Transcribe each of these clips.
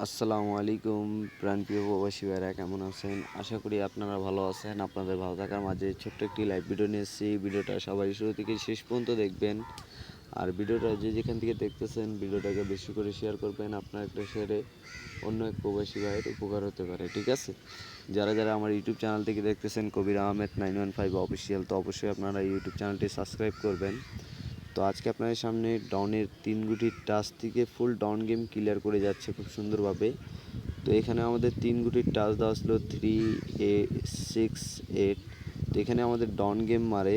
আসসালামু আলাইকুম প্রাণপ্রিয় প্রবাসী ভাইরা, কেমন আছেন? আশা করি আপনারা ভালো আছেন। আপনাদের ভালো থাকার মাঝে ছোট্ট একটি লাইভ ভিডিও নিয়ে এসেছি। ভিডিওটা সবাই শুরু থেকে শেষ পর্যন্ত দেখবেন। আর ভিডিওটা যে যেখান থেকে দেখতেছেন ভিডিওটাকে বেশি করে শেয়ার করবেন। আপনার একটা শেয়ারে অন্য এক প্রবাসী ভাইয়ের উপকার হতে পারে, ঠিক আছে? যারা যারা আমার ইউটিউব চ্যানেল থেকে দেখতেছেন কবির আহমেদ 915 অফিসিয়াল, তো অবশ্যই আপনারা ইউটিউব চ্যানেলটি সাবস্ক্রাইব করবেন। তো আজকে আপনাদের সামনে ডনের 3 গুটির টাচ থেকে ফুল ডাউন গেম ক্লিয়ার করে যাচ্ছে খুব সুন্দরভাবে। তো এখানে আমাদের 3 গুটির টাচ দেওয়া ছিল 3 6 8। তো এখানে আমাদের ডাউন গেম মারে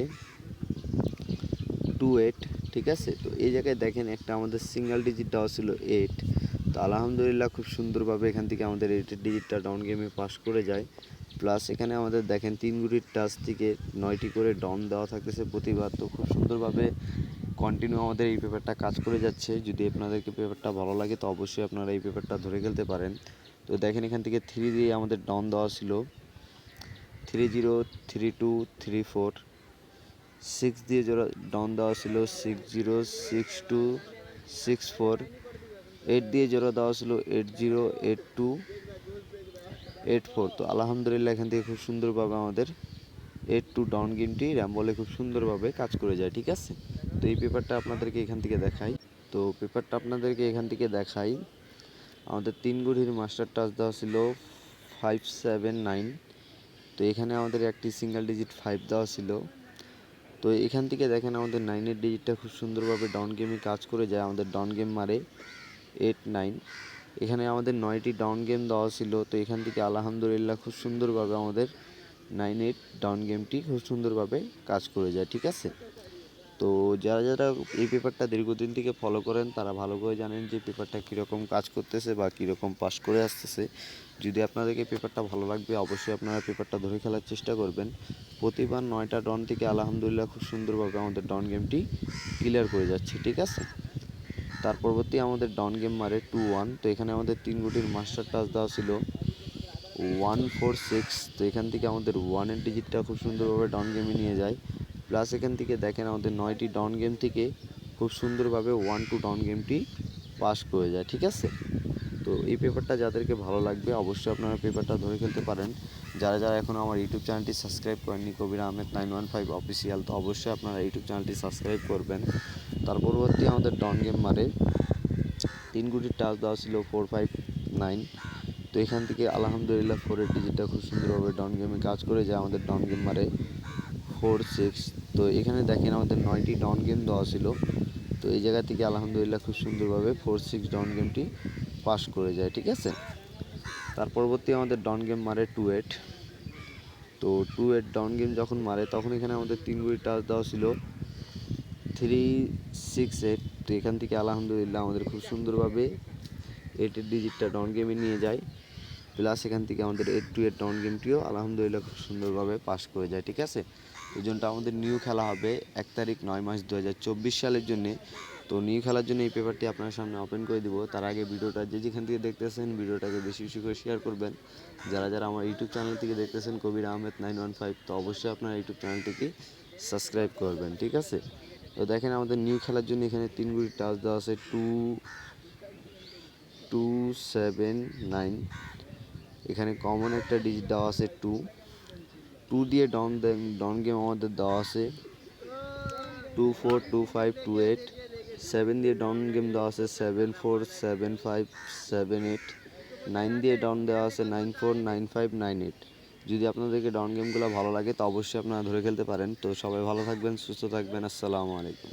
2 8, ঠিক আছে? তো এই জায়গায় দেখেন একটা আমাদের সিঙ্গেল ডিজিট দেওয়া ছিল 8। তো আলহামদুলিল্লাহ খুব সুন্দরভাবে এখান থেকে আমাদের 8-এর ডিজিটটা ডাউন গেমে পাস করে যায়। প্লাস এখানে আমাদের দেখেন 3 গুটির টাচ থেকে 9টি করে ডাউন দেওয়া থাকতেছে প্রতিবার। তো খুব সুন্দরভাবে কন্টিনিউ আমাদের এই পেপারটা কাজ করে যাচ্ছে। যদি আপনাদেরকে পেপারটা ভালো লাগে তো অবশ্যই আপনারা এই পেপারটা ধরে খেলতে পারেন। তো দেখেন এখান থেকে 3 দিয়ে আমাদের ডাউন দেওয়া ছিল 30 32 34। 6 দিয়ে ডাউন দেওয়া ছিল 60 62 64। 8 দিয়ে জোড়া দেওয়া ছিল 80 82 84। তো আলহামদুলিল্লাহ এখান থেকে খুব সুন্দরভাবে আমাদের 8 ডাউন গেমটি র্যাম্বলে খুব সুন্দরভাবে কাজ করে যায়, ঠিক আছে? তো এই পেপারটা আপনাদেরকে এখান থেকে দেখাই। আমাদের 3 গুটির মাস্টার টাচ দেওয়া ছিল 5 7 9। তো এখানে আমাদের একটি সিঙ্গেল ডিজিট 5 দেওয়া ছিল। তো এখান থেকে দেখেন আমাদের 9-এর ডিজিটটা খুব সুন্দরভাবে ডাউন গেমে কাজ করে যায়। আমাদের ডাউন গেম মারে 8 9। এখানে আমাদের 9টি ডাউন গেম দেওয়া ছিল। তো এখান থেকে আলহামদুলিল্লাহ খুব সুন্দরভাবে আমাদের 9-8 ডাউন গেমটি খুব সুন্দরভাবে কাজ করে যায়, ঠিক আছে? তো যারা যারা এই পেপারটা দীর্ঘদিন থেকে ফলো করেন তারা ভালো করে জানেন যে পেপারটা কীরকম কাজ করতেছে বা কীরকম পাস করে আসতেছে। যদি আপনাদেরকে পেপারটা ভালো লাগবে অবশ্যই আপনারা পেপারটা ধরে খেলার চেষ্টা করবেন। প্রতিবার 9টা ডন থেকে আলহামদুলিল্লাহ খুব সুন্দরভাবে আমাদের ডন গেমটি ক্লিয়ার করে যাচ্ছে, ঠিক আছে? তার পরবর্তী আমাদের ডাউন গেম মারে 2 1। তো এখানে আমাদের 3 গুটির মাস্টার টাচ দেওয়া ছিল 1 4 6। তো এখান থেকে আমাদের 1-এর ডিজিটটা খুব সুন্দরভাবে ডাউন গেমে নিয়ে যায়। প্লাস এখান থেকে দেখেন আমাদের 9টি ডাউন গেম থেকে খুব সুন্দরভাবে 1-2 ডাউন গেমটি পাস করে যায়, ঠিক আছে? তো এই পেপারটা যাদেরকে ভালো লাগবে অবশ্যই আপনারা পেপারটা ধরে খেলতে পারেন। যারা যারা এখনও আমার ইউটিউব চ্যানেলটি সাবস্ক্রাইব করেননি কবির আহমেদ 915 অফিসিয়াল, তো অবশ্যই আপনারা ইউটিউব চ্যানেলটি সাবস্ক্রাইব করবেন। তার পরবর্তী আমাদের ডাউন গেম মারে 3 গুটির টাচ দেওয়া ছিল 4 5 9। তো এখান থেকে আলহামদুলিল্লাহ 4-এর ডিজিটটা খুব সুন্দরভাবে ডাউন গেমে কাজ করে যায়। আমাদের ডাউন গেম মারে 4 6। তো এখানে দেখেন আমাদের 9টি ডাউন গেম দেওয়া ছিল। তো এই জায়গা থেকে আলহামদুলিল্লাহ খুব সুন্দরভাবে 4 6 ডাউন গেমটি পাস করে যায়, ঠিক আছে? তার পরবর্তী আমাদের ডাউন গেম মারে 2 8। তো 2 8 ডাউন গেম যখন মারে তখন এখানে আমাদের 3 গুটি টাচ দেওয়া ছিল 3 6 8। তো এখান থেকে আলহামদুলিল্লাহ আমাদের খুব সুন্দরভাবে 8-এর ডিজিটটা ডাউন গেমে নিয়ে যায়। প্লাস এখান থেকে আমাদের 8-2 ডাউন গেমটিও আলহামদুলিল্লাহ খুব সুন্দরভাবে পাস করে যায়, ঠিক আছে? এই জন্যটা আমাদের নিউ খেলা হবে 1 তারিখ 9 মাস 2024 সালের জন্যে। তো নিউ খেলার জন্য এই পেপারটি আপনার সামনে ওপেন করে দিব। তার আগে ভিডিওটা যে যেখান থেকে দেখতেছেন ভিডিওটাকে বেশি বেশি করে শেয়ার করবেন। যারা যারা আমার ইউটিউব চ্যানেল থেকে দেখতেছেন কবির আহমেদ 915, তো অবশ্যই আপনারা ইউটিউব চ্যানেলটিকে সাবস্ক্রাইব করবেন, ঠিক আছে? তো দেখেন আমাদের নিউ খেলার জন্য এখানে 3 গুটি টাচ দেওয়া আছে 2 2 7 9। এখানে কমন একটা ডিজিট দেওয়া আছে 2। 2 দিয়ে ডাউন গেম আমাদের দেওয়া আছে 2 4 2 5 2 8। 7 দিয়ে ডাউন গেম দেওয়া আছে 7 4 7 5 7 8। 9 দিয়ে ডাউন দেওয়া আছে 9 4 9 5 9 8। যদি আপনাদেরকে ডাউন গেমগুলো ভালো লাগে তো অবশ্যই আপনারা ধরে খেলতে পারেন। তো সবাই ভালো থাকবেন, সুস্থ থাকবেন। আসসালামু আলাইকুম।